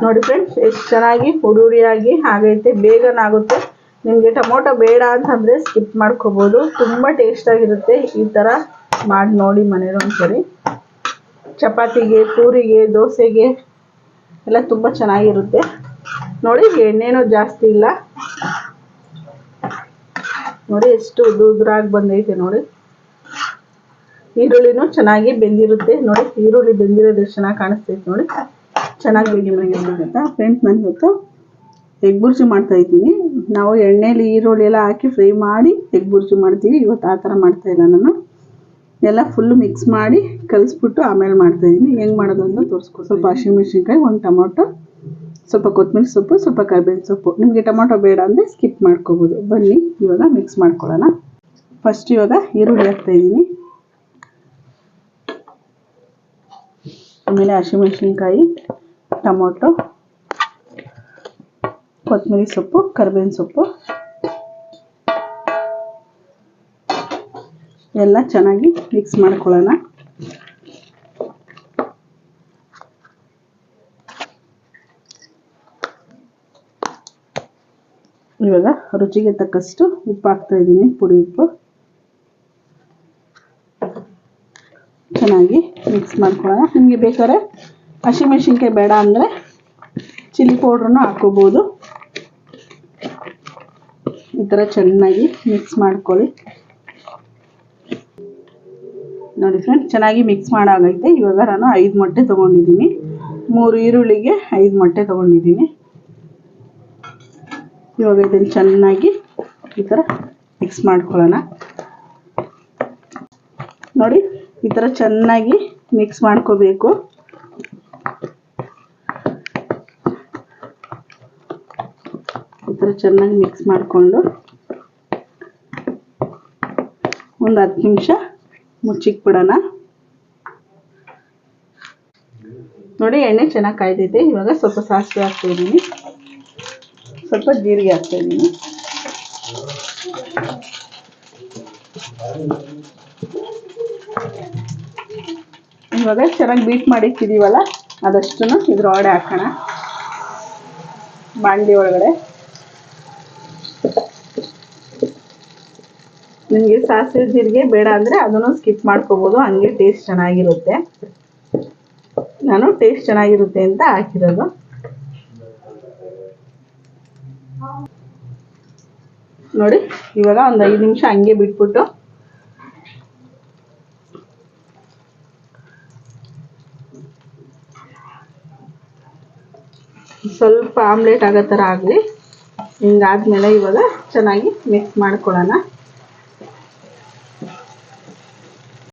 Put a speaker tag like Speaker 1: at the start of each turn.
Speaker 1: ನೋಡಿ ಫ್ರೆಂಡ್ಸ್, ಎಷ್ಟು ಚೆನ್ನಾಗಿ ಹುಡಿಯಾಗಿ ಆಗೈತೆ, ಬೇಗನೆ ಆಗುತ್ತೆ. ನಿಮಗೆ ಟೊಮೊಟೊ ಬೇಡ ಅಂತಂದರೆ ಸ್ಕಿಪ್ ಮಾಡ್ಕೋಬೋದು. ತುಂಬ ಟೇಸ್ಟಾಗಿರುತ್ತೆ. ಈ ಥರ ಮಾಡಿ ನೋಡಿ ಮನೇಲಿ ಒಂದ್ಸರಿ. ಚಪಾತಿಗೆ, ಪೂರಿಗೆ, ದೋಸೆಗೆ ಎಲ್ಲ ತುಂಬ ಚೆನ್ನಾಗಿರುತ್ತೆ. ನೋಡಿ, ಎಣ್ಣೆನೂ ಜಾಸ್ತಿ ಇಲ್ಲ. ನೋಡಿ ಎಷ್ಟು ಉದುರಾಗಿ ಬಂದೈತೆ ನೋಡಿ. ಈರುಳ್ಳಿನೂ ಚೆನ್ನಾಗಿ ಬೆಂದಿರುತ್ತೆ. ನೋಡಿ, ಈರುಳ್ಳಿ ಬೆಂದಿರೋದು ಎಷ್ಟು ಚೆನ್ನಾಗಿ ಕಾಣಿಸ್ತೈತೆ ನೋಡಿ. ಚೆನ್ನಾಗಿ ಬೆಂದಿರೋಂತ ಫ್ರೆಂಡ್ಸ್, ನಾನು ಇವತ್ತು ಎಗ್ ಬುರ್ಜಿ ಮಾಡ್ತಾಯಿದ್ದೀನಿ. ನಾವು ಎಣ್ಣೆಲಿ ಈರುಳ್ಳಿ ಎಲ್ಲ ಹಾಕಿ ಫ್ರೈ ಮಾಡಿ ಎಗ್ ಬುರ್ಜಿ ಮಾಡ್ತೀವಿ. ಇವತ್ತು ಆ ಥರ ಮಾಡ್ತಾಯಿಲ್ಲ, ನಾನು ಎಲ್ಲ ಫುಲ್ಲು ಮಿಕ್ಸ್ ಮಾಡಿ ಕಲಿಸ್ಬಿಟ್ಟು ಆಮೇಲೆ ಮಾಡ್ತಾಯಿದ್ದೀನಿ. ಹೆಂಗೆ ಮಾಡೋದು ಅಂತ ತೋರಿಸ್ಕೊಡ್ತೀನಿ. ಸ್ವಲ್ಪ ಹಸಿಮೆಣ್ಸಿನ್ಕಾಯಿ, ಒಂದು ಟೊಮೊಟೊ, ಸ್ವಲ್ಪ ಕೊತ್ತಂಬರಿ ಸೊಪ್ಪು, ಸ್ವಲ್ಪ ಕರಿಬೇವಿನ ಸೊಪ್ಪು. ನಿಮಗೆ ಟೊಮೊಟೊ ಬೇಡ ಅಂದರೆ ಸ್ಕಿಪ್ ಮಾಡ್ಕೋಬೋದು. ಬನ್ನಿ ಇವಾಗ ಮಿಕ್ಸ್ ಮಾಡ್ಕೊಳ್ಳೋಣ. ಫಸ್ಟ್ ಇವಾಗ ಈರುಳ್ಳಿ ಹಾಕ್ತಾಯಿದ್ದೀನಿ, ಆಮೇಲೆ ಹಸಿಮೆಣ್ಸಿನ್ಕಾಯಿ, ಟೊಮೊಟೊ, ಕೊತ್ತಂಬರಿ ಸೊಪ್ಪು, ಕರಿಬೇವಿನ ಸೊಪ್ಪು ಎಲ್ಲ ಚೆನ್ನಾಗಿ ಮಿಕ್ಸ್ ಮಾಡ್ಕೊಳ್ಳೋಣ. ಇವಾಗ ರುಚಿಗೆ ತಕ್ಕಷ್ಟು ಉಪ್ಪು ಹಾಕ್ತಾ ಇದ್ದೀನಿ, ಪುಡಿ ಉಪ್ಪು. ಚೆನ್ನಾಗಿ ಮಿಕ್ಸ್ ಮಾಡ್ಕೊಳ್ಳೋಣ. ನಿಮಗೆ ಬೇಕಾದ್ರೆ ಹಸಿಮೆಣ್ಸಿನ್ಕಾಯಿ ಬೇಡ ಅಂದರೆ ಚಿಲ್ಲಿ ಪೌಡ್ರನ್ನು ಹಾಕ್ಕೋಬೋದು. ಈ ಥರ ಚೆನ್ನಾಗಿ ಮಿಕ್ಸ್ ಮಾಡ್ಕೊಳ್ಳಿ. ನೋಡಿ ಫ್ರೆಂಡ್ಸ್, ಚೆನ್ನಾಗಿ ಮಿಕ್ಸ್ ಮಾಡಾಗೈತೆ. ಇವಾಗ ನಾನು 5 ಮೊಟ್ಟೆ ತೊಗೊಂಡಿದ್ದೀನಿ. 3 ಈರುಳ್ಳಿಗೆ 5 ಮೊಟ್ಟೆ ತೊಗೊಂಡಿದ್ದೀನಿ. ಇವಾಗ ಇದನ್ನು ಚೆನ್ನಾಗಿ ಈ ಥರ ಮಿಕ್ಸ್ ಮಾಡ್ಕೊಳ್ಳೋಣ. ನೋಡಿ, ಈ ಥರ ಚೆನ್ನಾಗಿ ಮಿಕ್ಸ್ ಮಾಡ್ಕೋಬೇಕು. ಈ ಥರ ಚೆನ್ನಾಗಿ ಮಿಕ್ಸ್ ಮಾಡಿಕೊಂಡು ಒಂದು 10 ನಿಮಿಷ ಮುಚ್ಚಿಕ್ಬಿಡೋಣ. ನೋಡಿ, ಎಣ್ಣೆ ಚೆನ್ನಾಗಿ ಕಾಯ್ದೈತೆ. ಇವಾಗ ಸ್ವಲ್ಪ ಸಾಸಿವೆ ಹಾಕ್ತಾಯಿದ್ದೀನಿ, ಸ್ವಲ್ಪ ಜೀರಿಗೆ ಹಾಕ್ತಾಯಿದ್ದೀನಿ. ಇವಾಗ ಚೆನ್ನಾಗಿ ಬೀಟ್ ಮಾಡಿಕ್ಕಿದ್ದೀವಲ್ಲ, ಅದಷ್ಟನ್ನು ಇದ್ರೊಳಗಡೆ ಹಾಕೋಣ, ಬಾಣಲಿ ಒಳಗಡೆ. ನಿಮಗೆ ಸಾಸಿವೆ ಜೀರಿಗೆ ಬೇಡ ಅಂದರೆ ಅದನ್ನು ಸ್ಕಿಪ್ ಮಾಡ್ಕೋಬೋದು, ಹಂಗೆ ಟೇಸ್ಟ್ ಚೆನ್ನಾಗಿರುತ್ತೆ. ನಾನು ಟೇಸ್ಟ್ ಚೆನ್ನಾಗಿರುತ್ತೆ ಅಂತ ಹಾಕಿರೋದು. ನೋಡಿ, ಇವಾಗ ಒಂದು 5 ನಿಮಿಷ ಹಂಗೆ ಬಿಟ್ಬಿಟ್ಟು ಸ್ವಲ್ಪ ಆಮ್ಲೆಟ್ ಆಗೋ ಥರ ಆಗಲಿ. ಹಿಂಗಾದ್ಮೇಲೆ ಇವಾಗ ಚೆನ್ನಾಗಿ ಮಿಕ್ಸ್ ಮಾಡ್ಕೊಳ್ಳೋಣ.